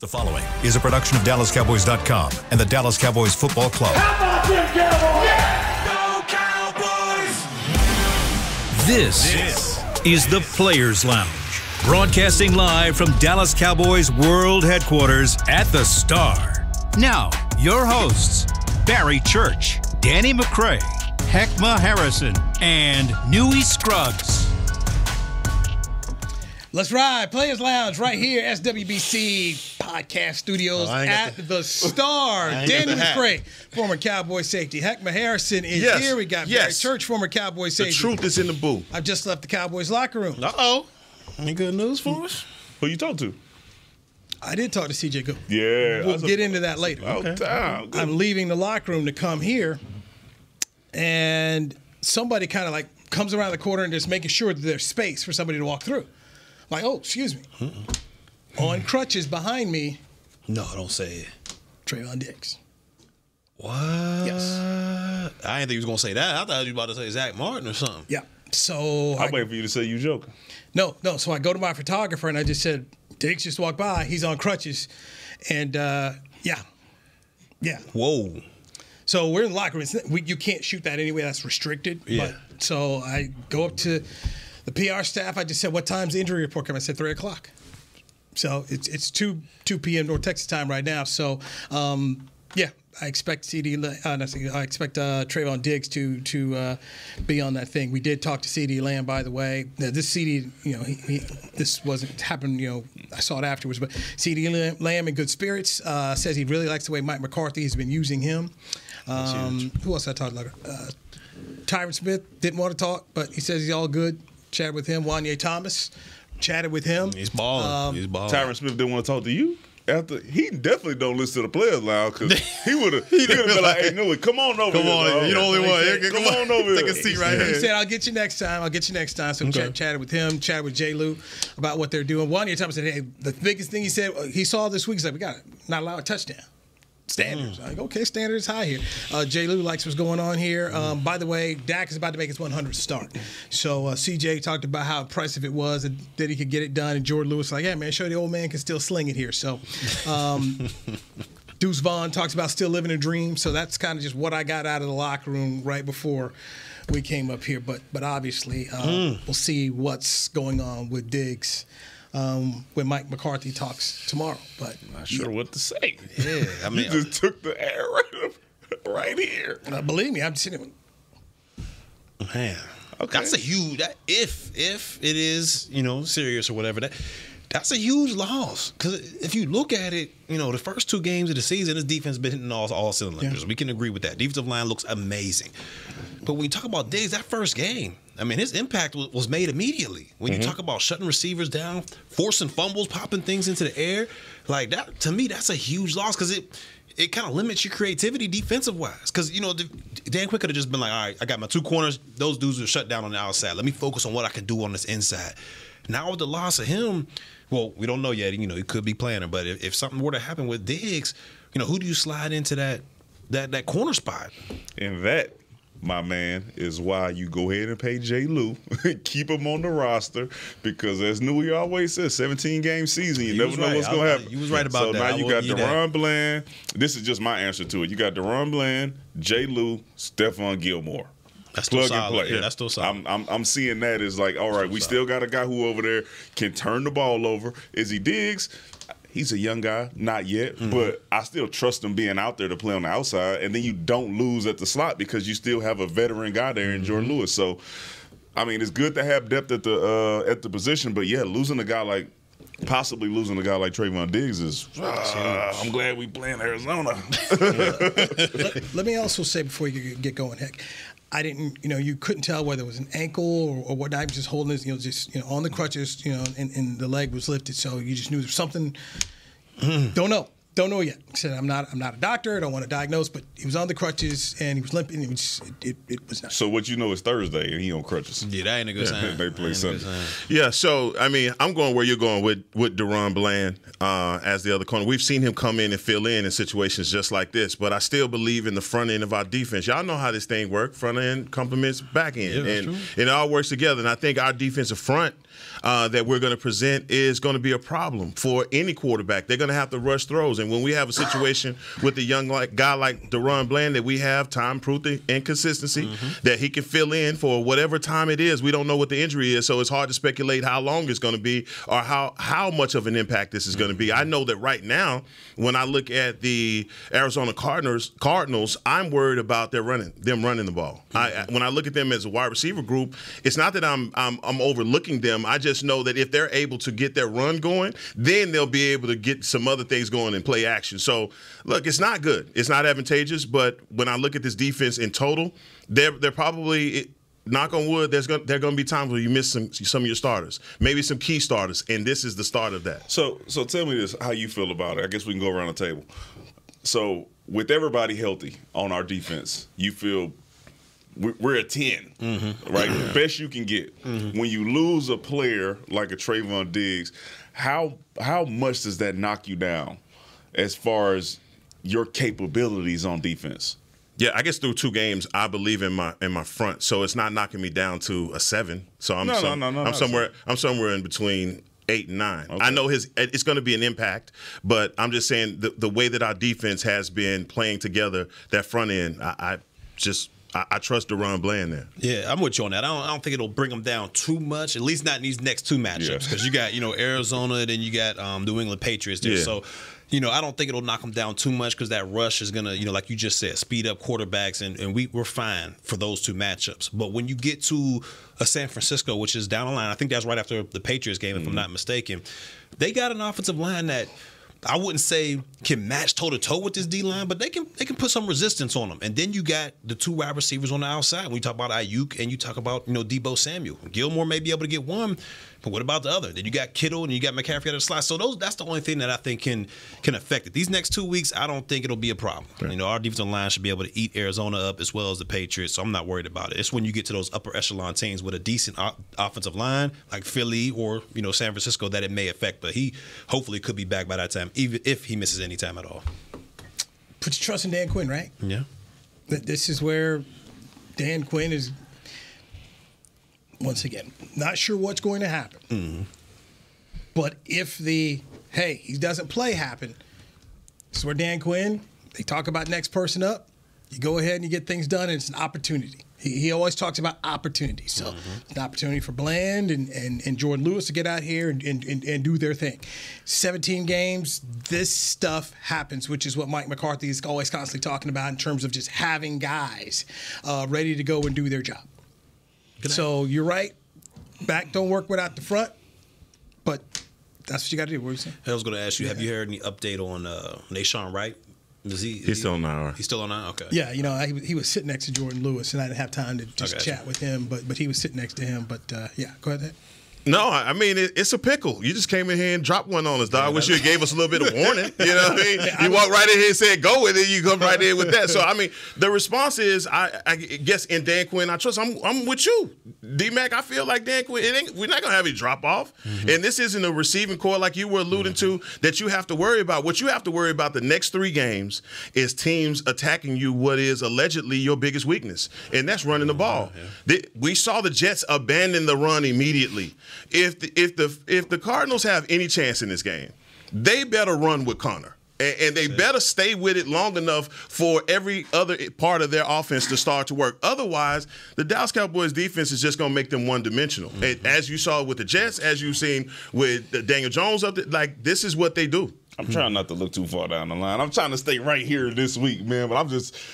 The following is a production of DallasCowboys.com and the Dallas Cowboys Football Club. How about them Cowboys? Yeah! Go Cowboys! This is the Players Lounge, broadcasting live from Dallas Cowboys World Headquarters at the Star. Now, your hosts, Barry Church, Danny McCray, Heckma Harrison, and Newey Scruggs. Let's ride. Players Lounge right here, SWBC Podcast Studios at the Star. Danny McCray, former Cowboy safety. Heckma Harrison is here. We got Barry Church, former Cowboy safety. The truth is in the booth. I've just left the Cowboys locker room. Uh-oh. Any good news for us? Who you talk to? I did talk to CJ Goode. Yeah. We'll get into that later. I'm leaving the locker room to come here, and somebody kind of like comes around the corner and just making sure that there's space for somebody to walk through. Like, oh, excuse me. On crutches behind me. No, don't say it. Trayvon Diggs. What? Yes. I didn't think he was going to say that. I thought you were about to say Zach Martin or something. Yeah. So I'm waiting for you to say you joking. No. So I go to my photographer and I just said, Diggs just walked by. He's on crutches. And, yeah. Whoa. So we're in the locker room. You can't shoot that anyway. That's restricted. Yeah. But, so I go up to the PR staff. I just said, what time's the injury report coming? I said 3 o'clock. So it's 2 p.m. North Texas time right now. So, yeah, I expect Trayvon Diggs to be on that thing. We did talk to CeeDee Lamb, by the way. Now, this CeeDee, this wasn't happened, I saw it afterwards. But CeeDee Lamb in good spirits, says he really likes the way Mike McCarthy has been using him. Who else I talked about? Tyron Smith didn't want to talk, but he says he's all good. Chatted with him. Wanye Thomas chatted with him. He's balling. Tyron Smith didn't want to talk to you? After he definitely don't listen to the Players Lounge because he would have been like, "Hey, Newey, come on over here. Come on, you're the only one. Come on over here. Take a seat right here." He said, "I'll get you next time. So chatted with him. Chatted with J. Lou about what they're doing. Wanye Thomas said, "Hey, the biggest thing he said he saw this week is like we got not allowed a touchdown." Standards. Like, okay, standards high here. J. Lou likes what's going on here. By the way, Dak is about to make his 100th start. So CJ talked about how impressive it was that he could get it done. And Jordan Lewis like, yeah, man, show the old man can still sling it here. So Deuce Vaughn talks about still living a dream. So that's kind of just what I got out of the locker room right before we came up here. But obviously, we'll see what's going on with Diggs. When Mike McCarthy talks tomorrow, but not sure what to say. Yeah, I mean, you just took the air right here. Believe me, I'm sitting. Man, okay. That's a huge. If it is serious or whatever, that's a huge loss. Because if you look at it, the first 2 games of the season, this defense has been hitting all cylinders. Yeah. We can agree with that. Defensive line looks amazing. But when you talk about Diggs, that first game, I mean, his impact was made immediately. When you talk about shutting receivers down, forcing fumbles, popping things into the air, like that, to me, that's a huge loss because it kind of limits your creativity defensive-wise. Because, Dan Quinn could have just been like, all right, I got my 2 corners. Those dudes are shut down on the outside. Let me focus on what I can do on this inside. Now with the loss of him, well, we don't know yet. He could be playing, but if something were to happen with Diggs, who do you slide into that corner spot? And that, my man, is why you go ahead and pay J. Lou, keep him on the roster, because as Newey always says, 17-game season, you never know what's going to happen. You was right about that. So now you got Deron Bland. This is just my answer to it. You got Deron Bland, J. Lou, Stephon Gilmore. That's still plug and solid. play. Yeah, that's still solid. I'm seeing that as like, all right, we still got a guy who over there can turn the ball over. Is he Diggs? He's a young guy, not yet, but I still trust him being out there to play on the outside. And then you don't lose at the slot because you still have a veteran guy there in Jordan Lewis. So, I mean, it's good to have depth at the position, but yeah, possibly losing a guy like Trayvon Diggs is. I'm glad we play in Arizona. Let me also say before you get going, Heck, I didn't, you couldn't tell whether it was an ankle or whatnot. I was just holding this, on the crutches, and the leg was lifted. So you just knew there was something. Don't know yet. I said, I'm not a doctor. I don't want to diagnose, but he was on the crutches and he was limping. It was not. So what is Thursday and he on crutches. Yeah, that ain't a good sign. They play Sunday. Yeah, so, I mean, I'm going where you're going with Deron Bland as the other corner. We've seen him come in and fill in situations just like this, but I still believe in the front end of our defense. Y'all know how this thing works. Front end complements back end. Yeah, and it all works together. And I think our defensive front – that we're going to present is going to be a problem for any quarterback. They're going to have to rush throws. And when we have a situation with a young guy like DaRon Bland that we have time, proof, and consistency, that he can fill in for whatever time it is. We don't know what the injury is, so it's hard to speculate how long it's going to be or how much of an impact this is going to be. I know that right now, when I look at the Arizona Cardinals, I'm worried about them running the ball. When I look at them as a wide receiver group, it's not that I'm overlooking them. I just know that if they're able to get their run going, then they'll be able to get some other things going and play action. So, look, it's not good. It's not advantageous. But when I look at this defense in total, they're probably, knock on wood, there are going to be times where you miss some of your starters, maybe some key starters, and this is the start of that. So tell me this, how you feel about it. I guess we can go around the table. So with everybody healthy on our defense, you feel we're at 10, right? Best you can get. When you lose a player like a Trayvon Diggs, how much does that knock you down as far as your capabilities on defense? Yeah, I guess through 2 games, I believe in my front, so it's not knocking me down to a 7. So I'm somewhere in between 8 and 9. Okay. I know it's going to be an impact, but I'm just saying the way that our defense has been playing together, that front end, I trust DaRon Bland there. Yeah, I'm with you on that. I don't think it'll bring them down too much, at least not in these next 2 matchups, because you got Arizona, and then you got New England Patriots there. Yeah. So, I don't think it'll knock them down too much because that rush is going to, like you just said, speed up quarterbacks, and we're fine for those 2 matchups. But when you get to a San Francisco, which is down the line, I think that's right after the Patriots game, if I'm not mistaken, they got an offensive line that I wouldn't say can match toe-to-toe with this D-line, but they can put some resistance on them. And then you got the 2 wide receivers on the outside. When you talk about Ayuk and you talk about, Deebo Samuel. Gilmore may be able to get one, but what about the other? Then you got Kittle and you got McCaffrey at the slot. So that's the only thing that I think can affect it. These next 2 weeks, I don't think it'll be a problem. Right. Our defensive line should be able to eat Arizona up as well as the Patriots, so I'm not worried about it. It's when you get to those upper echelon teams with a decent offensive line, like Philly or, San Francisco, that it may affect. But he hopefully could be back by that time, even if he misses any time at all. Put your trust in Dan Quinn, right? Yeah. This is where Dan Quinn is, once again, not sure what's going to happen. But if he doesn't play happen, this is where Dan Quinn, they talk about next person up. You go ahead and you get things done, and it's an opportunity. He always talks about opportunity. So it's an opportunity for Bland and Jordan Lewis to get out here and do their thing. 17 games, this stuff happens, which is what Mike McCarthy is always constantly talking about in terms of just having guys ready to go and do their job. So you're right. Back don't work without the front, but that's what you got to do. What are you saying? I was going to ask you, have you heard any update on Nashawn Wright? He's still on IR. He's still on IR? Okay. Yeah, he was sitting next to Jordan Lewis, and I didn't have time to just chat with him, but he was sitting next to him. But, go ahead. No, I mean, it's a pickle. You just came in here and dropped one on us, dog. I wish you gave us a little bit of warning. You know what I mean? You walk right in here and said, go with it. You come right in with that. So, I mean, the response is, I guess in Dan Quinn, I trust. I'm with you. D-Mac, I feel like Dan Quinn, we're not going to have a drop-off. And this isn't a receiving core like you were alluding to that you have to worry about. What you have to worry about the next 3 games is teams attacking you what is allegedly your biggest weakness, and that's running the ball. We saw the Jets abandon the run immediately. If the Cardinals have any chance in this game, they better run with Connor. And they better stay with it long enough for every other part of their offense to start to work. Otherwise, the Dallas Cowboys defense is just going to make them one-dimensional. And as you saw with the Jets, as you've seen with Daniel Jones up there, like, this is what they do. I'm trying not to look too far down the line. I'm trying to stay right here this week, man. But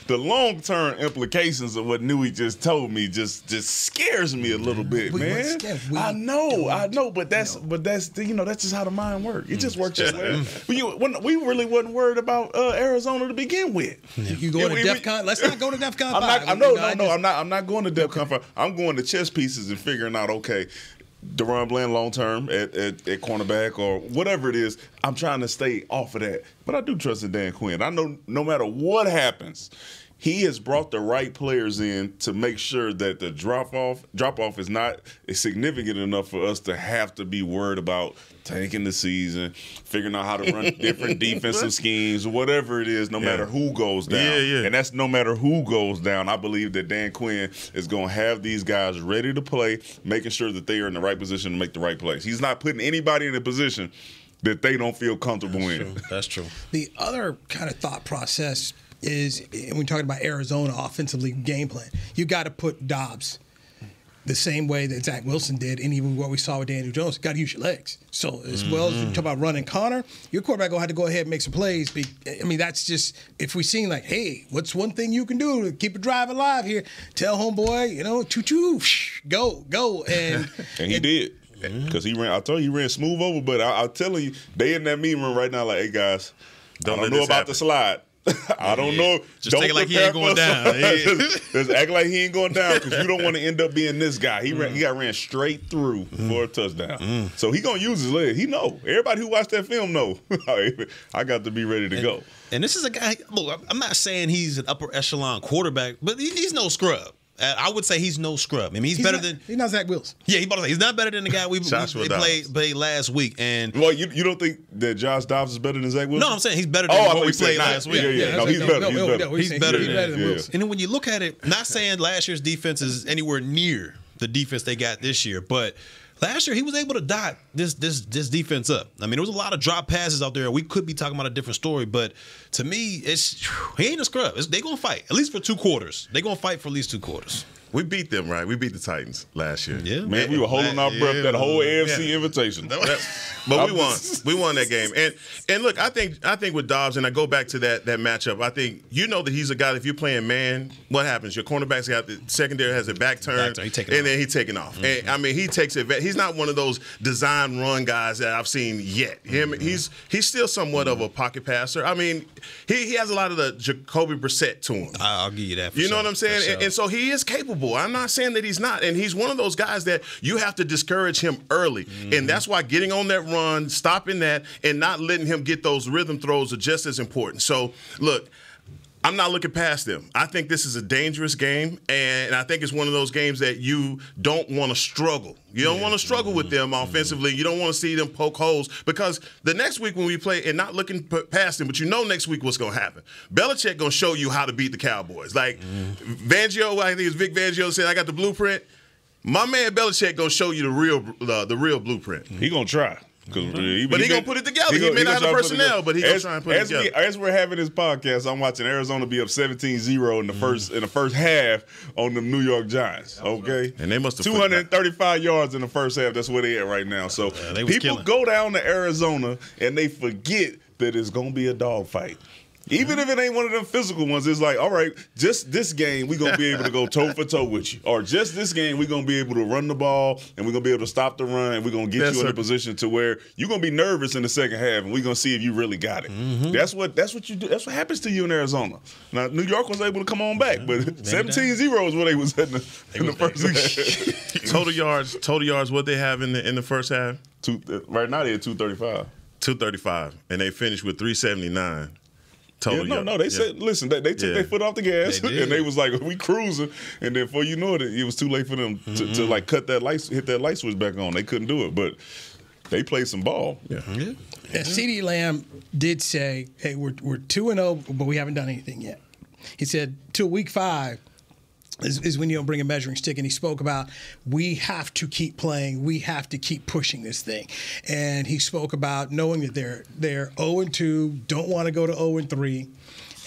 the long-term implications of what Newey just told me just scares me a little bit, man. I know, but that's that's just how the mind works. It just works that way. We really wasn't worried about Arizona to begin with. You going to DEFCON? Let's not go to DEFCON 5. I'm not going to DEFCON 5. I'm going to chess pieces and figuring out, okay, DaRon Bland long term at cornerback or whatever it is. I'm trying to stay off of that, but I do trust in Dan Quinn. I know no matter what happens, he has brought the right players in to make sure that the drop off is not significant enough for us to have to be worried about tanking the season, figuring out how to run different defensive schemes, whatever it is, no matter who goes down. And that's no matter who goes down. I believe that Dan Quinn is going to have these guys ready to play, making sure that they are in the right position to make the right plays. He's not putting anybody in a position that they don't feel comfortable in. That's true. The other kind of thought process is, when we're talking about Arizona offensively game plan, you got to put Dobbs the same way that Zach Wilson did, and even what we saw with Daniel Jones. Got to use your legs. So as well as you talk about running Connor, your quarterback going to have to go ahead and make some plays. I mean, that's just, if we seen like, hey, what's one thing you can do to keep a drive alive here? Tell homeboy, choo-choo, go. And he did. Because he ran, I told you he ran smooth over, but I'm telling you, they in that meeting room right now like, hey, guys, I don't know about the slide. I don't know. Just take it like he ain't going down. Just act like he ain't going down because you don't want to end up being this guy. He ran straight through for a touchdown. So he going to use his leg. He know. Everybody who watched that film know. I got to be ready to go. And this is a guy, look, I'm not saying he's an upper echelon quarterback, but he's no scrub. I would say he's no scrub. I mean, he's better than. He's not Zach Wilson. Yeah, he's not better than the guy we played last week. And well, you don't think that Josh Dobbs is better than Zach Wilson? No, I'm saying he's better than what we played last week. Yeah. No, he's better. He's better than Wilson. And then when you look at it, not saying last year's defense is anywhere near the defense they got this year, but last year he was able to dot this defense up. I mean, there was a lot of drop passes out there. We could be talking about a different story, but to me, he ain't a scrub. They're gonna fight at least for 2 quarters. They're gonna fight for at least 2 quarters. We beat them, right? We beat the Titans last year. Yeah, man, we were holding our breath that whole AFC invitation. But we won. We won that game. And look, I think with Dobbs, and I go back to that matchup, I think that he's a guy, if you're playing man, what happens? Your cornerback's got the secondary has a back turn, then he's taking off. And I mean, he takes it. He's not one of those design run guys that I've seen yet. He's still somewhat of a pocket passer. I mean, he has a lot of the Jacoby Brissett to him. I'll give you that. You know what I'm saying? And so he is capable. I'm not saying that he's not. And he's one of those guys that you have to discourage him early. And that's why getting on that run, stopping that, and not letting him get those rhythm throws are just as important. So, look, I'm not looking past them. I think this is a dangerous game, and I think it's one of those games that you don't want to struggle. You don't want to struggle with them offensively. You don't want to see them poke holes, because the next week when we play, and not looking past them, but next week what's going to happen. Belichick going to show you how to beat the Cowboys. Like Fangio, I think it's Vic Fangio said, I got the blueprint. My man Belichick going to show you the real blueprint. He going to try. But he going to put it together. He may not have the personnel, but he going to try and put it together. As we're having this podcast, I'm watching Arizona be up 17-0 in the first half on the New York Giants. Okay, and they must have 235 yards in the first half. That's where they at right now. So people go down to Arizona and they forget that it's going to be a dogfight. Even if it ain't one of them physical ones, it's like, all right, just this game, we're going to be able to go toe-for-toe with you. Or just this game, we're going to be able to run the ball, and we're going to be able to stop the run, and we're going to get you in a position to where you're going to be nervous in the second half, and we're going to see if you really got it. That's what you do. That's what happens to you in Arizona. Now, New York was able to come on back, but 17-0 is where they was at in the first half. Total yards, what they have in the first half? Right now, they're at 235. 235, and they finished with 379. They said, listen, they took their foot off the gas, and they was like, we cruising, and then before you know it was too late for them to like hit that light switch back on. They couldn't do it, but they played some ball. Yeah. CeeDee Lamb did say, hey, we're 2-0, but we haven't done anything yet. He said, till week 5 is when you don't bring a measuring stick. And he spoke about, we have to keep playing. We have to keep pushing this thing. And he spoke about knowing that they're 0-2, don't want to go to 0-3.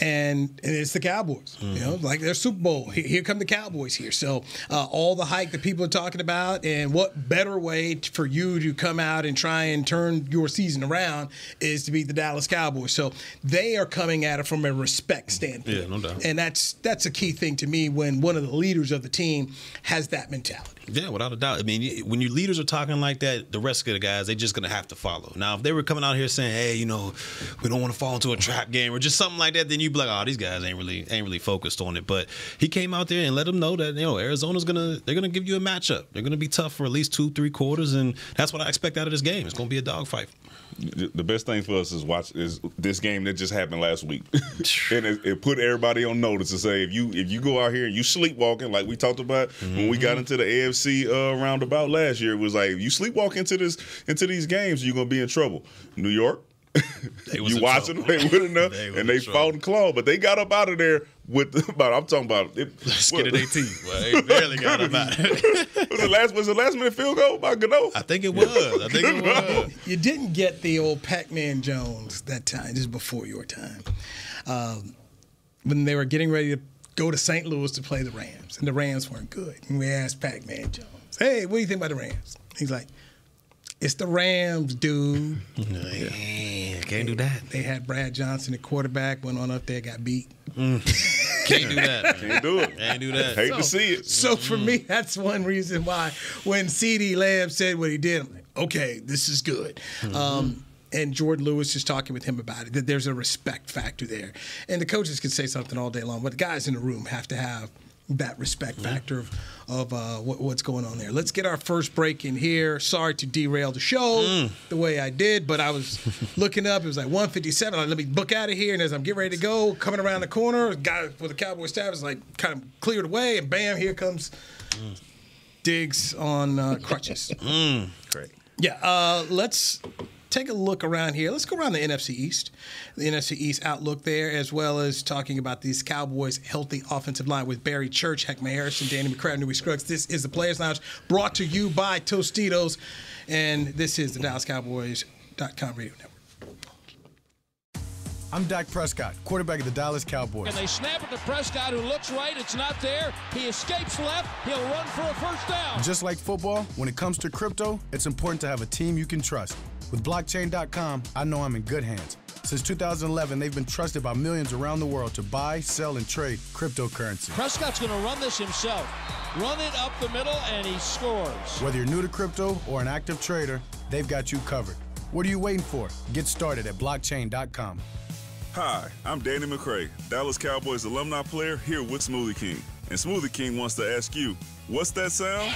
And it's the Cowboys, like their Super Bowl. Here come the Cowboys here. So all the hype that people are talking about, and what better way for you to come out and try and turn your season around is to beat the Dallas Cowboys. So they are coming at it from a respect standpoint. Yeah, no doubt. And that's a key thing to me when one of the leaders of the team has that mentality. Yeah, without a doubt. I mean, when your leaders are talking like that, the rest of the guys, they're just going to have to follow. Now, if they were coming out here saying, hey, we don't want to fall into a trap game or just something like that, then you you'd be like, oh, these guys ain't really focused on it. But he came out there and let them know that Arizona's they're gonna give you a matchup. They're gonna be tough for at least 2-3 quarters, and that's what I expect out of this game. It's gonna be a dogfight. The best thing for us is this game that just happened last week, and it put everybody on notice to say if you go out here and you sleepwalking like we talked about when we got into the AFC roundabout last year, it was like if you sleepwalk into these games, you're gonna be in trouble. New York. You watching them, they wouldn't know, and they fought and clawed, but they got up out of there with I'm talking about skin of their teeth. Well, they barely got up out of it. Was the last minute field goal by Gano? I think it was. You didn't get the old Pac-Man Jones that time. This is before your time. When they were getting ready to go to St. Louis to play the Rams, and the Rams weren't good. And we asked Pac-Man Jones, "Hey, what do you think about the Rams?" He's like, "It's the Rams, dude." Can't do that. They had Brad Johnson, the quarterback, went on up there, got beat. Can't do that. Can't do it. Can't do that. Hate to see it. So for me, that's one reason why when CeeDee Lamb said what he did, I'm like, okay, this is good. And Jordan Lewis is talking with him about it, that there's a respect factor there. And the coaches can say something all day long, but the guys in the room have to have that respect factor of what's going on there. Let's get our first break in here. Sorry to derail the show the way I did, but I was looking up. It was like 1:57. Let me book out of here. And as I'm getting ready to go, coming around the corner, a guy with the Cowboy staff is like kind of cleared away, and bam, here comes Diggs on crutches. Great. Yeah, let's take a look around here. Let's go around the NFC East. The NFC East outlook there, as well as talking about these Cowboys' healthy offensive line with Barry Church, Heckma Harrison, Danny McCray, Newey Scruggs. This is the Players Lounge, brought to you by Tostitos, and this is the DallasCowboys.com radio network. I'm Dak Prescott, quarterback of the Dallas Cowboys. And they snap it to Prescott, who looks right. It's not there. He escapes left. He'll run for a first down. Just like football, when it comes to crypto, it's important to have a team you can trust. With blockchain.com, I know I'm in good hands. Since 2011, they've been trusted by millions around the world to buy, sell, and trade cryptocurrency. Prescott's going to run this himself. Run it up the middle, and he scores. Whether you're new to crypto or an active trader, they've got you covered. What are you waiting for? Get started at blockchain.com. Hi, I'm Danny McCray, Dallas Cowboys alumni player here with Smoothie King. And Smoothie King wants to ask you, what's that sound?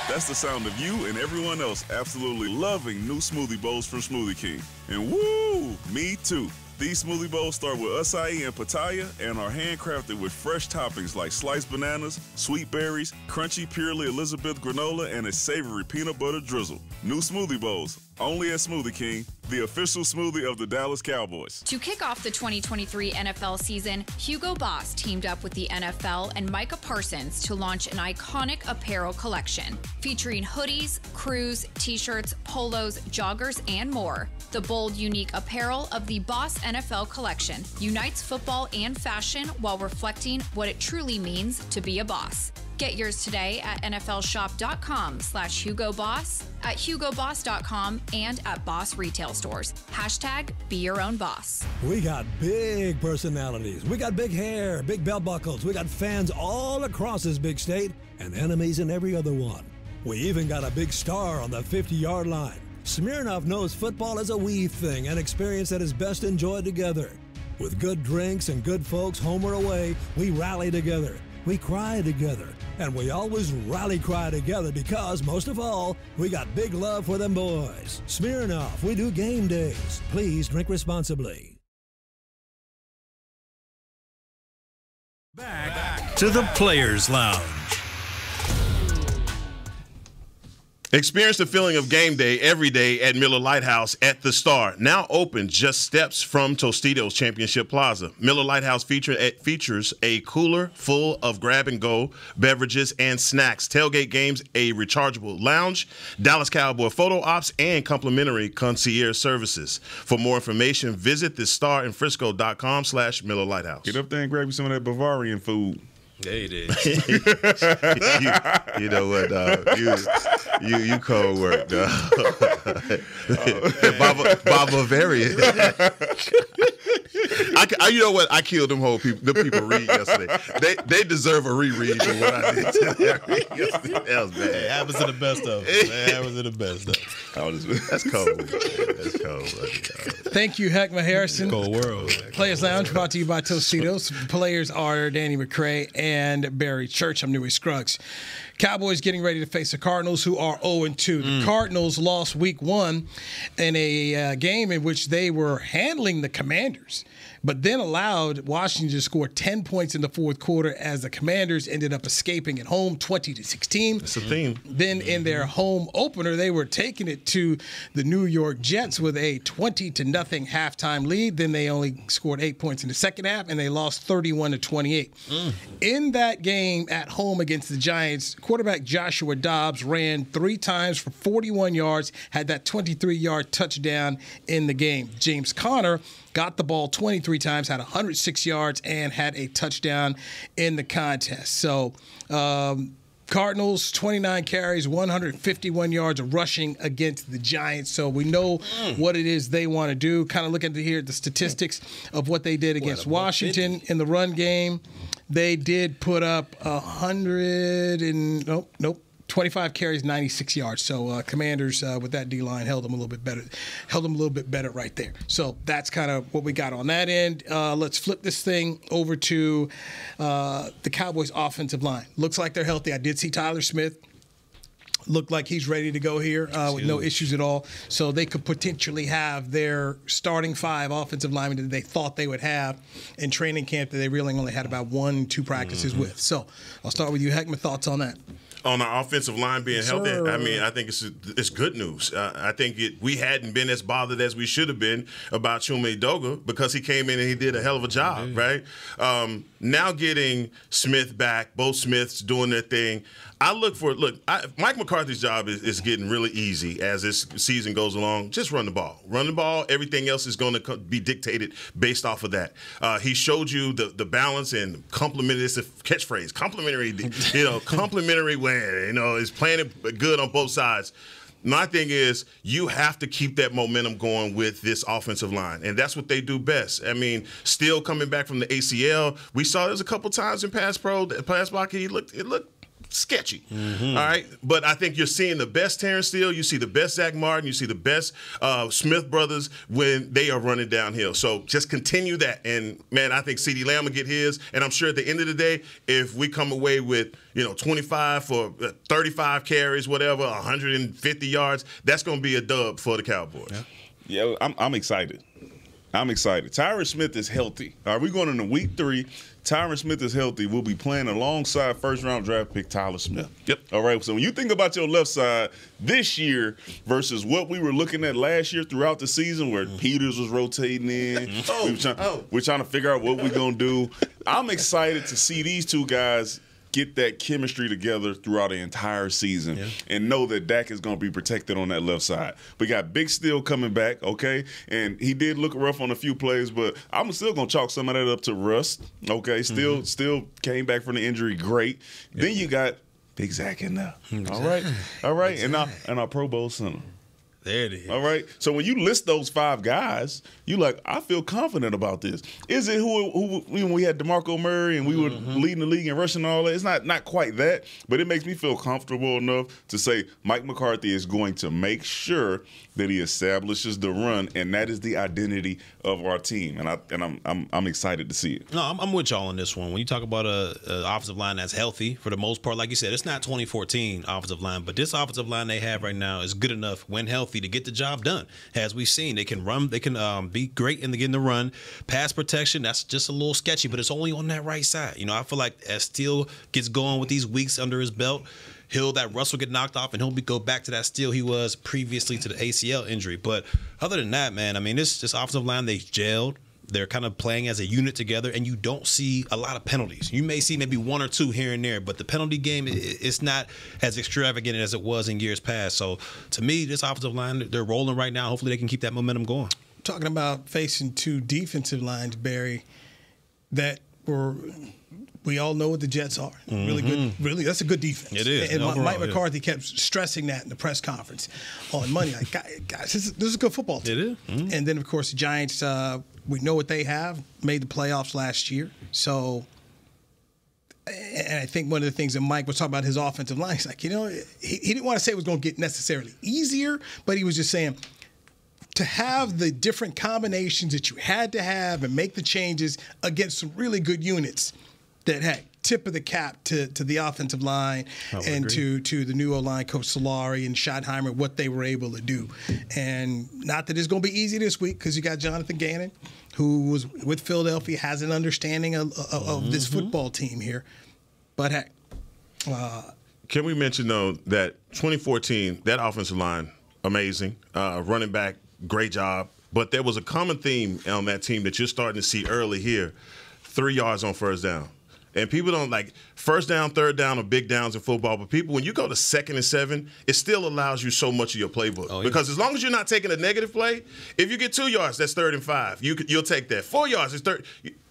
That's the sound of you and everyone else absolutely loving new smoothie bowls from Smoothie King. And woo, me too. These smoothie bowls start with acai and pitaya and are handcrafted with fresh toppings like sliced bananas, sweet berries, crunchy Purely Elizabeth granola, and a savory peanut butter drizzle. New smoothie bowls, only at Smoothie King, the official smoothie of the Dallas Cowboys. To kick off the 2023 NFL season, Hugo Boss teamed up with the NFL and Micah Parsons to launch an iconic apparel collection featuring hoodies, crews, t-shirts, polos, joggers, and more. The bold, unique apparel of the Boss NFL collection unites football and fashion while reflecting what it truly means to be a boss. Get yours today at nflshop.com/HugoBoss, at HugoBoss.com, and at Boss retail stores. Hashtag be your own boss. We got big personalities. We got big hair, big belt buckles. We got fans all across this big state and enemies in every other one. We even got a big star on the 50-yard line. Smirnoff knows football is a we thing, an experience that is best enjoyed together. With good drinks and good folks home or away, we rally together. We cry together, and we always rally cry together because, most of all, we got big love for them boys. Smirnoff, we do game days. Please drink responsibly. Back to the Players Lounge. Experience the feeling of game day every day at Miller Lighthouse at the Star. Now open just steps from Tostitos Championship Plaza. Miller Lighthouse features a cooler full of grab-and-go beverages and snacks, tailgate games, a rechargeable lounge, Dallas Cowboy photo ops, and complimentary concierge services. For more information, visit thestarinfrisco.com/Miller Lighthouse. Get up there and grab you some of that Bavarian food. There it is. you know what, dog? You cold work, dog. Bavarian. You know what? I killed them whole people. The people read yesterday. They deserve a reread for what I did to them yesterday. That was bad. It happens to the best of us. It happens to the best of us. That's cold. That's cold. Thank you, Heckma Harrison. Cold world. Players Lounge brought to you by Tostitos. Players are Danny McCray and Barry Church. I'm Newey Scruggs. Cowboys getting ready to face the Cardinals, who are 0-2. The Cardinals lost week 1 in a game in which they were handling the Commanders, but then allowed Washington to score 10 points in the fourth quarter as the Commanders ended up escaping at home 20-16. That's a theme. Then in their home opener, they were taking it to the New York Jets with a 20-0 halftime lead. Then they only scored 8 points in the second half, and they lost 31-28. In that game at home against the Giants, quarterback Joshua Dobbs ran 3 times for 41 yards, had that 23-yard touchdown in the game. James Conner got the ball 23 times, had 106 yards, and had a touchdown in the contest. So Cardinals, 29 carries, 151 yards of rushing against the Giants. So we know what it is they want to do. Kind of looking to hear the statistics of what they did against Washington in the run game. They did put up 25 carries, 96 yards. So Commanders with that D-line held them a little bit better. Held them a little bit better right there. So that's kind of what we got on that end. Let's flip this thing over to the Cowboys offensive line. Looks like they're healthy. I did see Tyler Smith. Looked like he's ready to go here with no issues at all. So they could potentially have their starting 5 offensive linemen that they thought they would have in training camp that they really only had about 1-2 practices with. So I'll start with you, Heckman. Thoughts on that? On our offensive line being healthy, I mean, I think it's good news. I think we hadn't been as bothered as we should have been about Chuma Edoga because he came in and he did a hell of a job, right? Now getting Smith back, both Smiths doing their thing. Mike McCarthy's job is getting really easy as this season goes along. Just run the ball. Run the ball. Everything else is going to be dictated based off of that. He showed you the balance and complimentary. It's a catchphrase. Complimentary, complimentary win. Is playing it good on both sides. My thing is you have to keep that momentum going with this offensive line, and that's what they do best. I mean, still coming back from the ACL, we saw there's a couple times in pass blocking. It looked sketchy. All right. But I think you're seeing the best Terrence Steele. You see the best Zach Martin. You see the best Smith brothers when they are running downhill. So just continue that. And, man, I think CeeDee Lamb will get his. And I'm sure at the end of the day, if we come away with, 25 for 35 carries, whatever, 150 yards, that's going to be a dub for the Cowboys. Yeah, I'm excited. I'm excited. Tyron Smith is healthy. All right, we're going into week 3. Tyron Smith is healthy. We'll be playing alongside first-round draft pick Tyler Smith. Yep. All right, so when you think about your left side this year versus what we were looking at last year throughout the season where Peters was rotating in, we're trying to figure out what we're going to do. I'm excited to see these two guys get that chemistry together throughout the entire season and know that Dak is going to be protected on that left side. We got Big Steel coming back, okay? And he did look rough on a few plays, but I'm still going to chalk some of that up to rust, okay? Still came back from the injury great. Then you got Big Zach in there. All right. And our Pro Bowl center. There it is. All right. So when you list those 5 guys, you I feel confident about this. Is it who when we had DeMarco Murray and we were leading the league in rushing and all that? It's not quite that, but it makes me feel comfortable enough to say Mike McCarthy is going to make sure that he establishes the run, and that is the identity of our team. And I'm excited to see it. No, I'm with y'all on this one. When you talk about a offensive line that's healthy for the most part, like you said, it's not 2014 offensive line, but this offensive line they have right now is good enough when healthy to get the job done. As we've seen, they can run, they can be great in the run. Pass protection, that's just a little sketchy, but it's only on that right side. I feel like as Steele gets going with these weeks under his belt, that Russell get knocked off and he'll go back to that Steele he was previously to the ACL injury. But other than that, man, I mean, this offensive line, they gelled. They're kind of playing as a unit together, and you don't see a lot of penalties. You may see maybe 1 or 2 here and there, but the penalty game, it's not as extravagant as it was in years past. So, to me, this offensive line, they're rolling right now. Hopefully they can keep that momentum going. Talking about facing 2 defensive lines, Barry, that were – we all know what the Jets are. Really good. Really, that's a good defense. It is. And Mike McCarthy kept stressing that in the press conference on Monday. Like, guys, this is a good football team. It is. And then, of course, the Giants, we know what they have, made the playoffs last year. So, And I think one of the things that Mike was talking about his offensive line, he's like, he didn't want to say it was going to get necessarily easier, but he was just saying to have the different combinations that you had to have and make the changes against some really good units that had tip of the cap to the offensive line and to the new O-line coach Solari and Schottenheimer, what they were able to do. And not that it's going to be easy this week because you got Jonathan Gannon, who was with Philadelphia, has an understanding of this football team here. But heck. Can we mention, though, that 2014, that offensive line, amazing. Running back, great job. But there was a common theme on that team that you're starting to see early here. 3 yards on first down. And people don't like first down, third down, or big downs in football. But people, when you go to 2nd and 7, it still allows you so much of your playbook. Oh, yeah. Because as long as you're not taking a negative play, if you get 2 yards, that's 3rd and 5. You'll take that. 4 yards is third.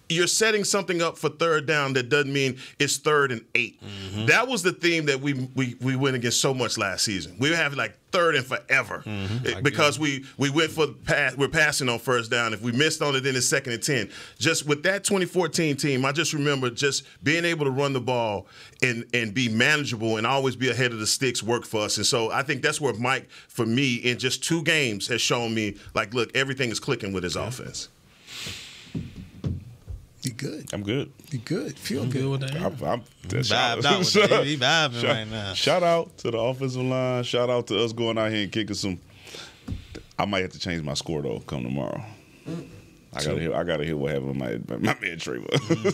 You're setting something up for 3rd down that doesn't mean it's 3rd and 8. Mm-hmm. That was the theme that we went against so much last season. We would have like 3rd and forever because we went for pass. We're passing on first down. If we missed on it, then it's 2nd and 10. Just with that 2014 team, I just remember just being able to run the ball and be manageable and always be ahead of the sticks worked for us. And so I think that's where Mike, for me, in just 2 games has shown me, like, look, everything is clicking with his offense. Be good. I'm good. Be good. Feel good with that. I'm vibing right now. Shout out to the offensive line. Shout out to us going out here and kicking some. I might have to change my score though come tomorrow. I gotta hear what happened with my man Trevor.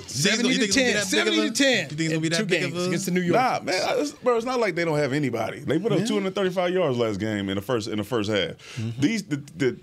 70 to 10. 70 to 10. You think it's gonna be that big of a against the New York? Nah, man, bro. It's not like they don't have anybody. They put up 235 yards last game in the first half. Mm-hmm.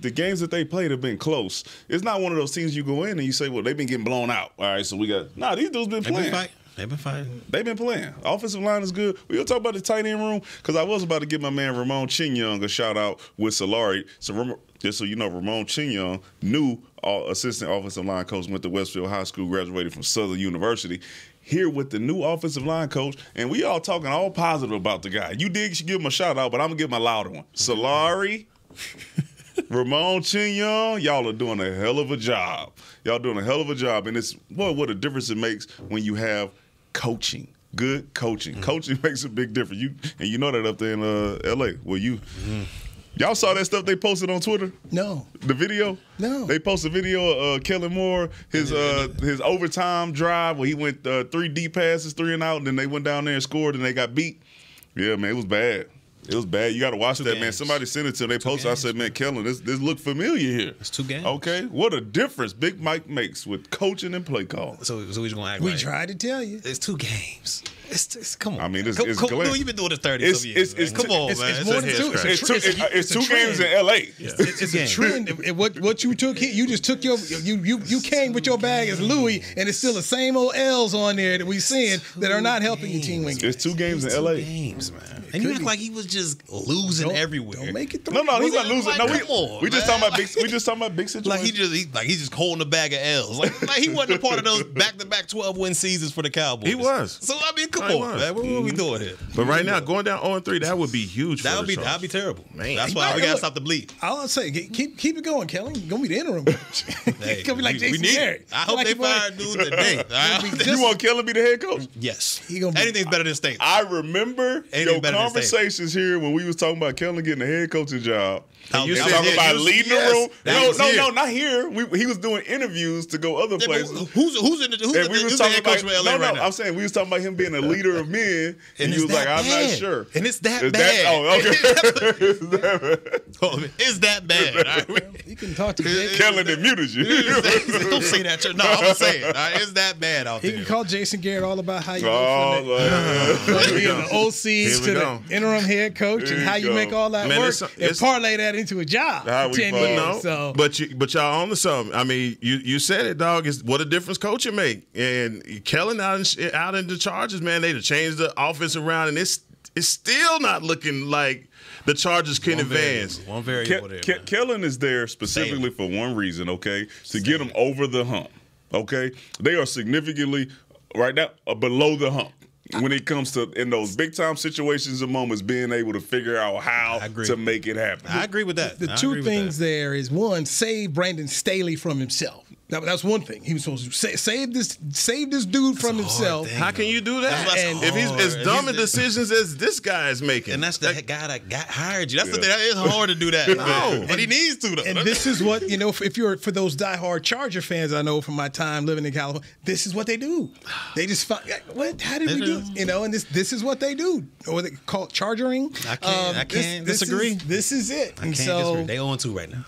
The games that they played have been close. It's not one of those teams you go in and you say, well, they've been getting blown out. All right, so we got these dudes been playing. They've been fighting. They've been playing. Offensive line is good. We'll talk about the tight end room because I was about to give my man Ramon Chinyoung a shout out with Solari. So just so you know, Ramon Chinyoung, new assistant offensive line coach, went to Westfield High School, graduated from Southern University. Here with the new offensive line coach, and we all talking all positive about the guy. You should give him a shout out, but I'm gonna give him a louder one. Solari, Ramon Chinyoung, y'all are doing a hell of a job. Y'all doing a hell of a job, and it's what a difference it makes when you have coaching. Good coaching. Mm-hmm. Coaching makes a big difference. You know that up there in L.A. Well, y'all saw that stuff they posted on Twitter? No. The video? No. They posted a video of Kellen Moore, his overtime drive where he went 3 deep passes, 3 and out, and then they went down there and scored and they got beat. Yeah, man, it was bad. It was bad. You got to watch that, man. Somebody sent it to them. They posted. I said, man, Kellen, this look familiar here. It's 2 games. Okay, what a difference Big Mike makes with coaching and play call. So he's going to act We tried to tell you. It's 2 games. It's come on. I mean, it's you've been doing it 30 some years. Come on, man. It's more than 2. It's 2 games in L.A. It's a trend. What you took here, you just took you came with your bag as Louis, and it's still the same old L's on there that we seeing that are not helping your team win. It's 2 games in L.A. Games, man. And you act like he was just losing everywhere. Don't make it 3. No, he's not losing. No, we just talking about big situations. Like he's just holding a bag of L's. Like he wasn't a part of those back-to-back 12-win seasons for the Cowboys. He was. So I mean, come on, man. What are we doing here? But right now, going down 0-3, that would be huge. That'd be terrible, man. That's why we gotta stop the bleed. I'll say, keep it going, Kelly. You're gonna be the interim coach. It's gonna be like Jason Garrett. I hope they fire dude today. You want Kelly to be the head coach? Yes. Anything's better than State. I remember your conversations here when we was talking about Kelly getting a head coaching job. And you talking about leading the room? No, not here. He was doing interviews to go other places. Who's the head coach for LA right now? I'm saying we was talking about him being a leader of men, and you was like, I'm not sure. And it's that bad. It's that bad. You can talk to Jay. Kelly that muted you. Don't say that. No, I'm gonna say it. It's that bad out there. He can call Jason Garrett all about how you go from being the OCs to the interim head coach and how you make all that work and parlay that into a job. But y'all on to something. I mean, you said it, dog. Is what a difference coaching make. And Kellen out in the Chargers, man, they changed the offense around, and it's still not looking like the Chargers can advance. One variable there. Kellen is there specifically for one reason, okay? To get them over the hump, okay? They are significantly right now below the hump. When it comes to in those big time situations and moments, being able to figure out how to make it happen. I agree with that. The 2 things there is, one, save Brandon Staley from himself. That's one thing he was supposed to save this dude from himself. How can you do that? And if he's as dumb a decisions as this guy is making, and that's the guy that hired you. That's the thing. It's hard to do that. No, but he needs to though. And this is what if you're for those diehard Charger fans, I know from my time living in California, this is what they do. They just find what? How did we do? And this is what they do. Or they call it chargering. I can't disagree. This is it. I can't disagree. They 0-2 right now.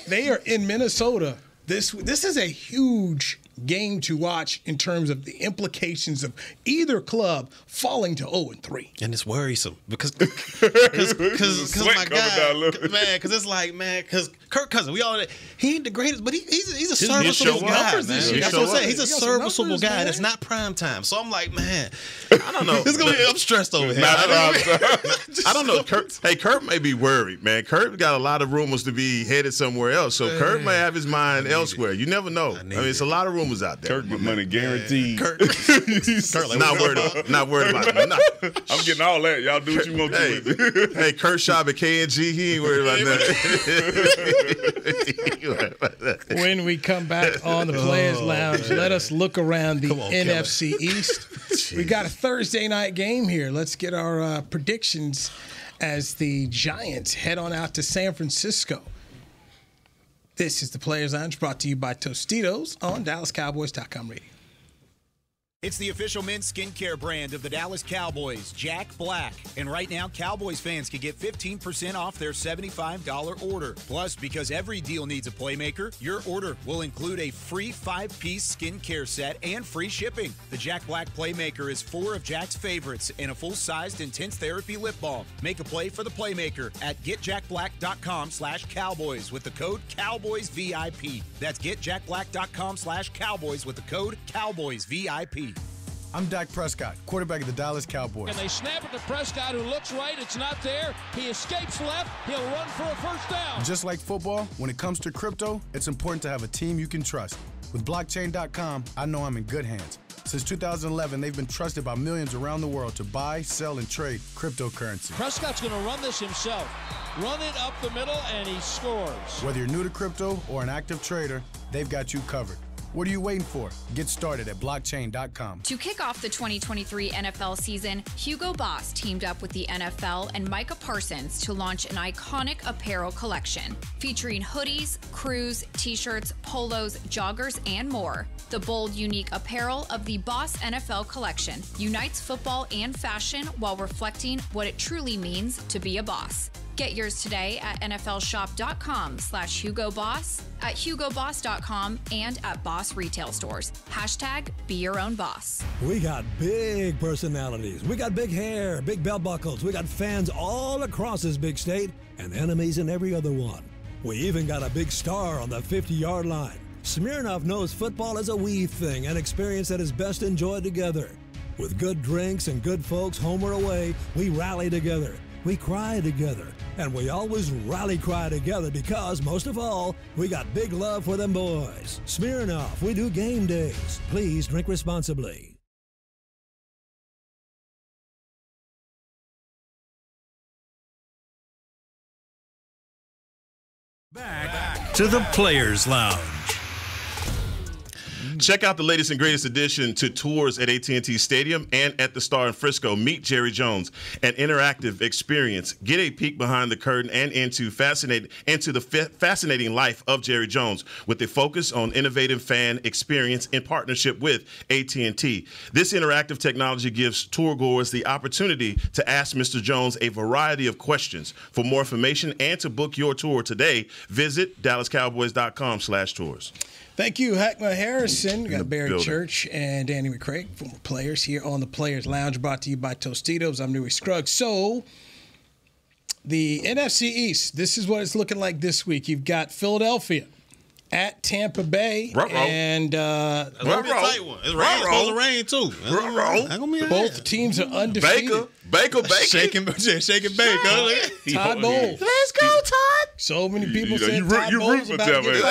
They are in Minnesota. This is a huge game to watch in terms of the implications of either club falling to 0-3. And it's worrisome because my sweat coming down, guy, man, because it's like, man, because Kirk Cousins, he ain't the greatest, but he's a serviceable guy, man. That's what I'm saying. He's a serviceable guy. That's not prime time. So I'm like, man, I don't know. I'm stressed over here. I don't know. Kirk may be worried, man. Kirk got a lot of rumors to be headed somewhere else. So Kirk may have his mind elsewhere. You never know. I mean, it's a lot of rumors out there. Kirk money guaranteed. Kirk like, not worried about it. No. I'm getting all that. Y'all do what you want to with it. Hey, Kershaw at KNG, he ain't worried about that. When we come back on the Players Lounge, let us look around the NFC East. We got a Thursday night game here. Let's get our predictions as the Giants head on out to San Francisco. This is the Players Lounge, brought to you by Tostitos on DallasCowboys.com radio. It's the official men's skincare brand of the Dallas Cowboys, Jack Black. And right now, Cowboys fans can get 15% off their $75 order. Plus, because every deal needs a playmaker, your order will include a free 5-piece skincare set and free shipping. The Jack Black Playmaker is 4 of Jack's favorites and a full-sized intense therapy lip balm. Make a play for the playmaker at getjackblack.com/Cowboys with the code CowboysVIP. That's getjackblack.com/Cowboys with the code CowboysVIP. I'm Dak Prescott, quarterback of the Dallas Cowboys. And they snap it to Prescott, who looks right. It's not there. He escapes left. He'll run for a first down. Just like football, when it comes to crypto, it's important to have a team you can trust. With blockchain.com, I know I'm in good hands. Since 2011, they've been trusted by millions around the world to buy, sell, and trade cryptocurrency. Prescott's going to run this himself. Run it up the middle, and he scores. Whether you're new to crypto or an active trader, they've got you covered. What are you waiting for? Get started at blockchain.com. To kick off the 2023 NFL season, Hugo Boss teamed up with the NFL and Micah Parsons to launch an iconic apparel collection featuring hoodies, crews, t-shirts, polos, joggers, and more. The bold, unique apparel of the Boss NFL collection unites football and fashion while reflecting what it truly means to be a boss. Get yours today at nflshop.com/HugoBoss, at HugoBoss.com, and at Boss retail stores. #Be your own boss. We got big personalities. We got big hair, big belt buckles. We got fans all across this big state and enemies in every other one. We even got a big star on the 50-yard line. Smirnoff knows football is a we thing, an experience that is best enjoyed together. With good drinks and good folks home or away, we rally together. We cry together, and we always rally cry together because, most of all, we got big love for them boys. Smirnoff, we do game days. Please drink responsibly. Back to the Players Lounge. Check out the latest and greatest addition to tours at AT&T Stadium and at the Star in Frisco. Meet Jerry Jones, an interactive experience. Get a peek behind the curtain and into the fascinating life of Jerry Jones with a focus on innovative fan experience in partnership with AT&T. This interactive technology gives tourgoers the opportunity to ask Mr. Jones a variety of questions. For more information and to book your tour today, visit DallasCowboys.com/tours. Thank you, Hackma Harrison. We got Barry Church and Danny McCrae, former players, here on the Players Lounge, brought to you by Tostitos. I'm Newey Scruggs. So, the NFC East, this is what it's looking like this week. You've got Philadelphia at Tampa Bay. And that's going to be a tight one. It's supposed to rain, too. Both teams are undefeated. Baker. Shaking Baker. Todd Bowles. Let's go, Todd. So many people said you Todd root Bowles for about to Tampa. get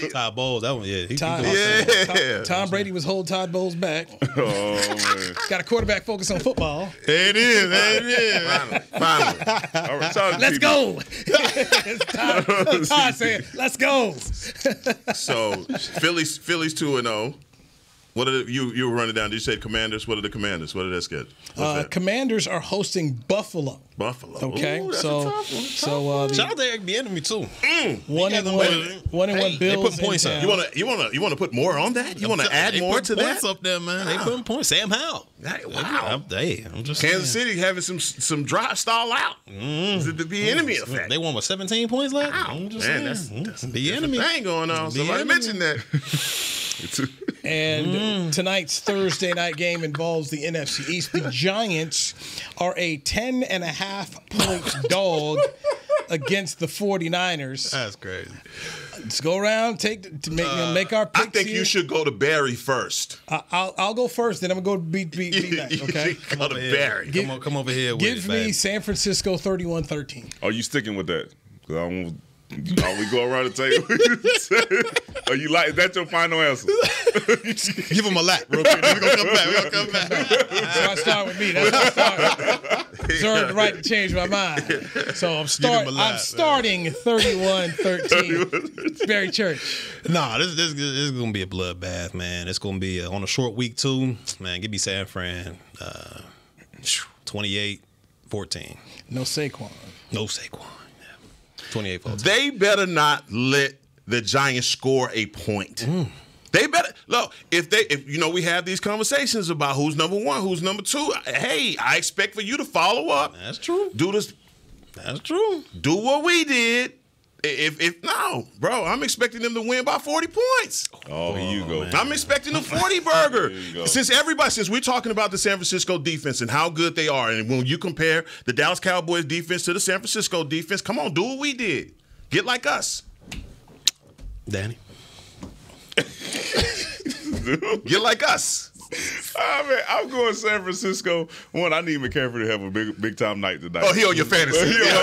fired. Todd Bowles, that one, Yeah. Tom Brady was holding Todd Bowles back. Oh, man. Got a quarterback focused on football. There it is. Finally. All right, sorry, Let's TB. go. It's Todd saying, let's go. So Phillies 2-0. What are you were running down? You said Commanders. What are the Commanders? What did that get? Commanders are hosting Buffalo. Okay, Ooh, that's so a tough one. Shout out to Eric Bieniemy too. 1-1 Bills. They putting points up. You want to put more on that? You want to add more to that? Points up there, man. They putting points. Sam Howell. Wow. I'm just Kansas saying. City having some drive stall out. Is it the Bieniemy effect? They won with 17 points left. Wow. I'm just Man, saying. that's a Bieniemy. thing going on. Somebody mentioned that. And tonight's Thursday night game involves the NFC East. The Giants are a 10.5-point dog against the 49ers. That's crazy. Let's go around, make our picks. I think you should go to Barry first. I'll go first, then I'm going to go beat that, okay? Go to Barry. Come over here with Give it, me baby. San Francisco 31-13. Are you sticking with that? 'Cause I won't. We go around the table. Are you like? Is that your final answer? Give him a lap real quick. We're gonna come back. So I start with me. That's how I start. Reserve the right to change my mind. So I'm starting 31-13. Barry Church. Nah, this is gonna be a bloodbath, man. It's gonna be on a short week too. Man, give me San Fran. 28-14. No Saquon. No Saquon. 28-14. They better not let the Giants score a point. They better look if we have these conversations about who's number one, who's number two. Hey, I expect for you to follow up. That's true. Do this. That's true. Do what we did. If no, bro, I'm expecting them to win by 40 points. Oh, here you go. I'm expecting the 40 burger. There you go. Since we're talking about the San Francisco defense and how good they are, and when you compare the Dallas Cowboys defense to the San Francisco defense, come on, do what we did. Get like us. Danny. Get like us. I'm going San Francisco. One, I need McCaffrey to have a big time night tonight. Oh, he on your fantasy. We know how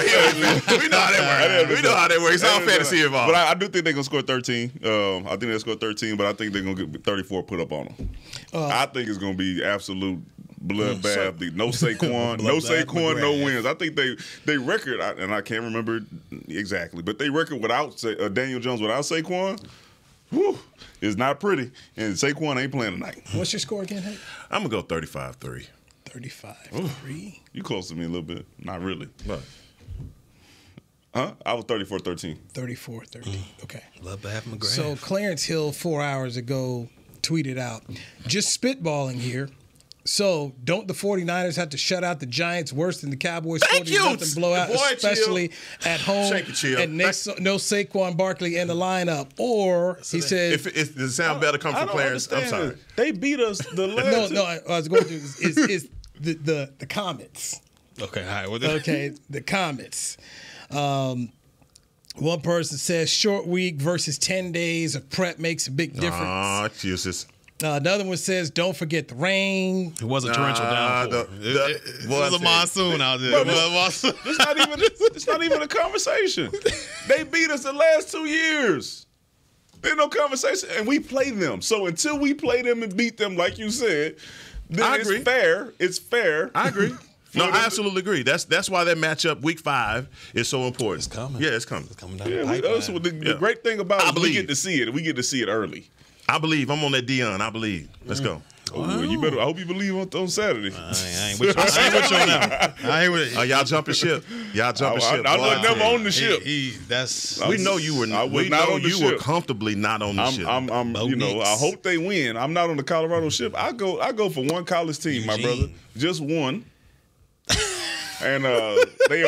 that works. We know how that works. It's all fantasy involved. But I do think they're going to score 13. I think they'll score 13, but I think they're going to get 34 put up on them. I think it's going to be absolute bloodbath. No Saquon. No Saquon, no wins. I think they record, and I can't remember exactly, but they record without Daniel Jones without Saquon. Whew, it's not pretty. And Saquon ain't playing tonight. What's your score again, Hank? I'm going to go 35-3. 35-3. You close to me a little bit. Not really. What? Huh? I was 34-13. 34-13. Okay. Love to have McGrath. So Clarence Hill 4 hours ago tweeted out, just spitballing here. So don't the 49ers have to shut out the Giants worse than the Cowboys 40-0 blowout, especially at home? And no Saquon Barkley in the lineup. Or he said, if the sound better come from Clarence, I'm sorry. They beat us the last. No. I was going to is the comments. Okay, all right. Okay, the comments. One person says short week versus 10 days of prep makes a big difference. Ah, excuses. Another one says, don't forget the rain. It wasn't torrential downpour. It was a monsoon out there. It's not even a conversation. They beat us the last 2 years. There's no conversation. And we play them. So until we play them and beat them, like you said, then I agree. It's fair. It's fair. I agree. No, I absolutely agree. That's why that matchup week 5 is so important. It's coming. Yeah, it's coming. It's coming down the pipeline. The great thing about it is we get to see it. We get to see it early. I believe. I'm on that Dion. I believe. Let's go. Wow. You better. I hope you believe on Saturday. I ain't with you on that one. I ain't with you. Y'all jumping ship. Y'all jumping ship. I was never on the ship. We know you were. We know you were comfortably not on the ship. I hope they win. I'm not on the Colorado ship. I go for one college team, my brother. Just one. And they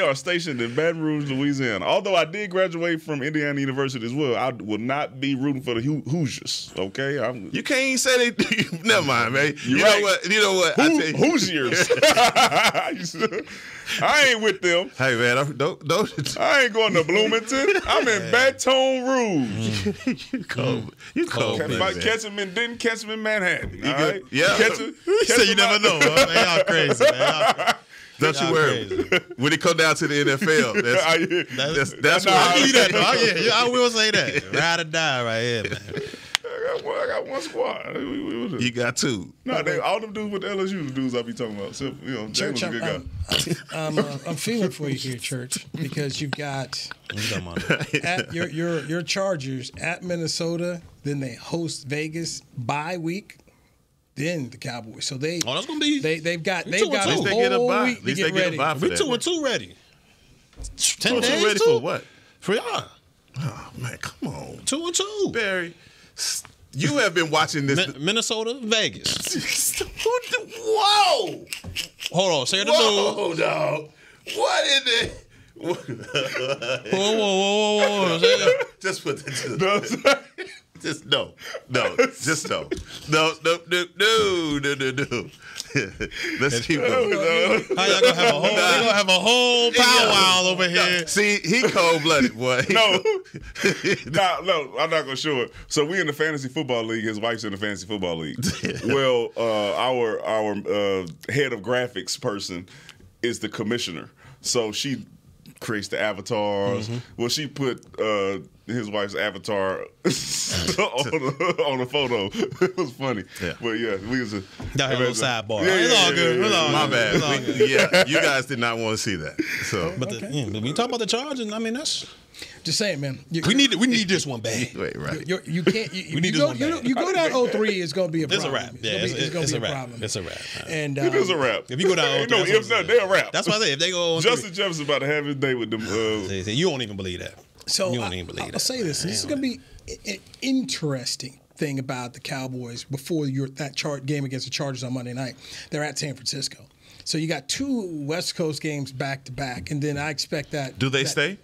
are stationed in Baton Rouge, Louisiana. Although I did graduate from Indiana University as well, I will not be rooting for the Hoosiers. Okay, you can't even say they. Never mind, man. You know what? You know what? Hoosiers. I ain't with them. Hey man, don't. I ain't going to Bloomington. I'm in Baton Rouge. You cold. Didn't catch him in Manhattan. All right? Yeah. Catch him. You never know. Man, y'all crazy, man. Don't you worry. When it come down to the NFL, that's what I do that. Oh yeah, I will say that. Ride or die right here, man. I got one squad. You got two. No, all them dudes with LSU, the dudes I be talking about. So, Church, a good guy. I'm feeling for you here, Church, because you've got at your Chargers at Minnesota, then they host Vegas bye week, then the Cowboys. So that's gonna be they've got a whole week to get ready. We 2-2 ready. 10 days ready for what? For y'all. Oh man, come on. 2-2. Barry, you have been watching this. Minnesota, Vegas. Whoa! Hold on, say the Whoa, dog. What is it? Whoa. Just put that to the Just no. Just no. No. Let's keep going. How y'all gonna have a whole? They gonna have a whole powwow over here. See, he cold-blooded, boy. No, I'm not gonna show it. So we in the fantasy football league. His wife's in the fantasy football league. Well, our head of graphics person is the commissioner. So she creates the avatars. Mm-hmm. Well, she put his wife's avatar on a photo. It was funny. Yeah. But yeah, we was a little sidebar. Yeah, it's all good. My bad. You guys did not want to see that. So, but when you talk about the Chargers, I mean that's. Just saying, man. We need this one bad. Wait, right. You can't. We need this one bad. You go down 0-3, it's going to be a problem. It's a wrap. Yeah, it's going to be a wrap. problem. It's a wrap. And it is a wrap. If you go down 0-3, no ifs, not they're a wrap. That's why I say if they go on Justin Jefferson's about to have his day with them. You don't even believe that. So you don't even believe that. I'll say this. This is going to be an interesting thing about the Cowboys before that game against the Chargers on Monday night. They're at San Francisco. So you got 2 West Coast games back to back, and then I expect that. Do they stay?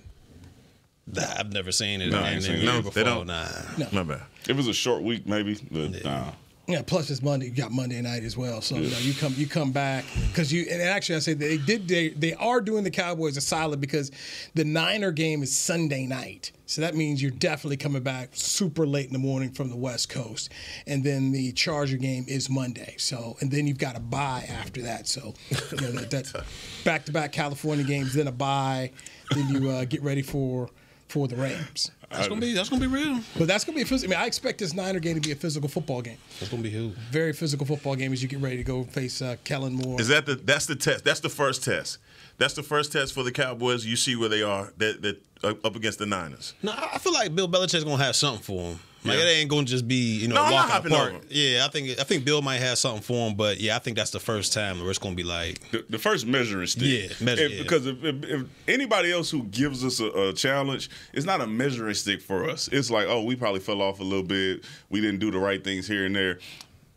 I've never seen it. No, they don't. Nah. My bad. It was a short week, maybe. But nah. Yeah. Plus it's Monday. You got Monday night as well. So you come back because and actually I say they are doing the Cowboys a solid because the Niner game is Sunday night. So that means you're definitely coming back super late in the morning from the West Coast, and then the Charger game is Monday. So and then you've got a bye after that. So that back-to-back California games, then a bye, then you get ready for the Rams. That's gonna be real. But that's gonna be a physical. I mean, I expect this Niner game to be a physical football game. It's gonna be huge. Very physical football game as you get ready to go face Kellen Moore. Is that's the test? That's the first test. That's the first test for the Cowboys. You see where they are that up against the Niners. No, I feel like Bill Belichick's gonna have something for him. Like it ain't gonna just be walking apart. Yeah, I think Bill might have something for him, but yeah, I think that's the first time where it's gonna be like the first measuring stick. Because if anybody else who gives us a challenge, it's not a measuring stick for us. It's like, oh, we probably fell off a little bit. We didn't do the right things here and there.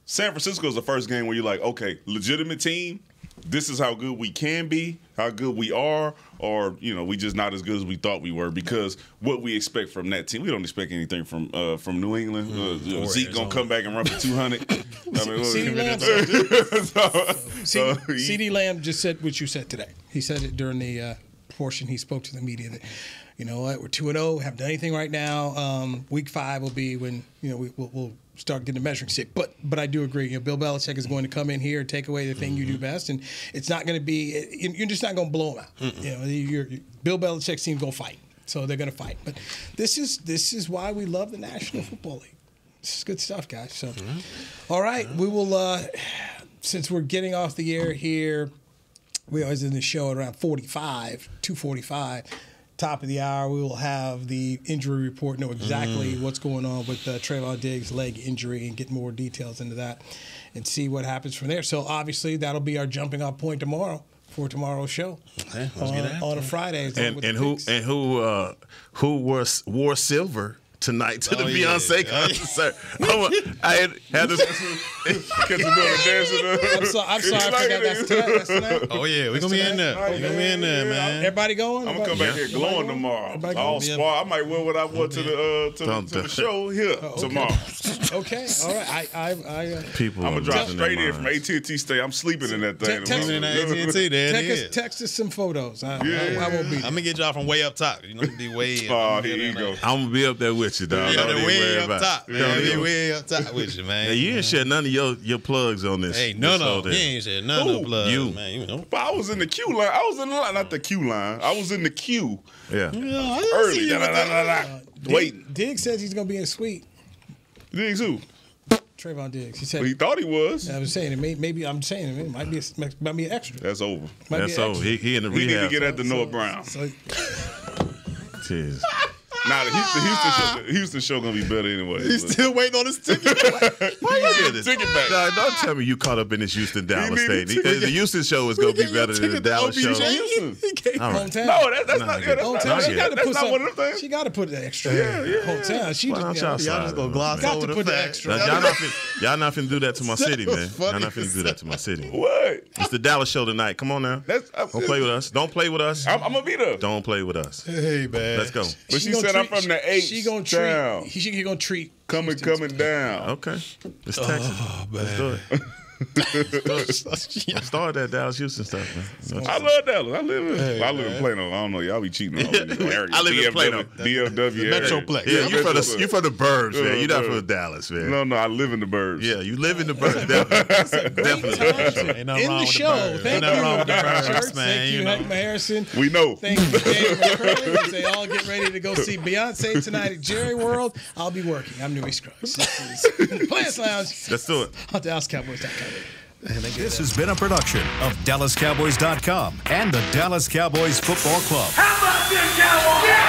San Francisco is the first game where you're like, okay, legitimate team. This is how good we can be, how good we are, or we just not as good as we thought we were. Because what we expect from that team, we don't expect anything from New England. Zeke gonna come back and run for 200. CeeDee Lamb just said what you said today. He said it during the portion he spoke to the media that, you know what, we're 2-0, haven't done anything right now. Week 5 will be when we'll start getting a measuring stick. But I do agree. Bill Belichick is going to come in here and take away the thing you do best, and it's not going to be. You're just not going to blow him out. Bill Belichick's team's going to fight, so they're going to fight. But this is why we love the National Football League. This is good stuff, guys. So, all right, we will. Since we're getting off the air here, we always end the show at around 2:45. Top of the hour, we will have the injury report, know exactly what's going on with Trayvon Diggs' leg injury and get more details into that and see what happens from there. So, obviously, that'll be our jumping off point tomorrow for tomorrow's show. Okay, let's get after on a Friday. Who wore silver tonight to the Beyonce concert? I had this. I'm sorry, I forgot that's tonight. Oh yeah, we're gonna be in there. We're gonna be in there, man. Everybody going? I'm gonna come back here glowing tomorrow. All spar. I might wear what I wore to the show here tomorrow. Okay, all right. I people. I'm gonna drive straight in from AT&T Stay. I'm sleeping in that thing. Text us some photos. I won't be there. I'm gonna get y'all from way up top. Be way. Here you go. I'm gonna be up there with with you, dog. Yeah, Don't even way worry up about top. it. Man, way up top with you, man. Yeah, you didn't share none of your plugs on this. Hey, none of them. this He ain't said none of the plugs, You. man. You know. But I was in the queue line. I was in the line, not the queue line. I was in the queue. Yeah. Early. Wait. Diggs says he's gonna be in the suite. Diggs who? Trayvon Diggs. He said. Well, he thought he was. I was saying it. Maybe I'm saying it might be an extra. That's over. That's over. He in the He rehab. need to get at the Noah Brown. Jeez. Nah, the Houston show gonna be better anyway. He's still waiting on his ticket. Why you did it? Ticket back. Nah, don't tell me you caught up in this Houston Dallas need thing. a The Houston show is gonna be better than the Dallas show. All right. Hometown. No, that's not. Yeah, that's not one of them things. She got to put the extra. Yeah. Hometown. She Why don't just y'all Y'all just gonna gloss got over to the put the fact. extra. Now, y'all not finna do that to my city, man. was funny Y'all not finna do that to my city. What? It's the Dallas show tonight. Come on now. Don't play with us. Don't play with us. I'm gonna be there. Don't play with us. Hey, man. Let's go. But she said I'm from the H. She gonna treat. down. He gonna treat. Coming down. Okay. It's Texas. Let's do it. Start that Dallas Houston stuff, man. I love Dallas. I live in Plano. I don't know. Y'all be cheating on all these areas. I live in Plano. DFW area. Metroplex. Yeah, you from the burbs, man. You're not from Dallas, man. No, I live in the burbs. Yeah, you live in the burbs. Definitely. Ain't nothing In wrong the with show. the birds. Thank Ain't nothing you, wrong with the Dr. birds, Church. man. Thank you, Heckma Harrison. We know. Thank you, Dave McCurley. As they all get ready to go see Beyonce tonight at Jerry World. I'll be working. I'm Newey Scruggs. This is Players Lounge Let's do it. on DallasCowboys.com. This has been a production of DallasCowboys.com and the Dallas Cowboys Football Club. How about this, Cowboys? Yeah!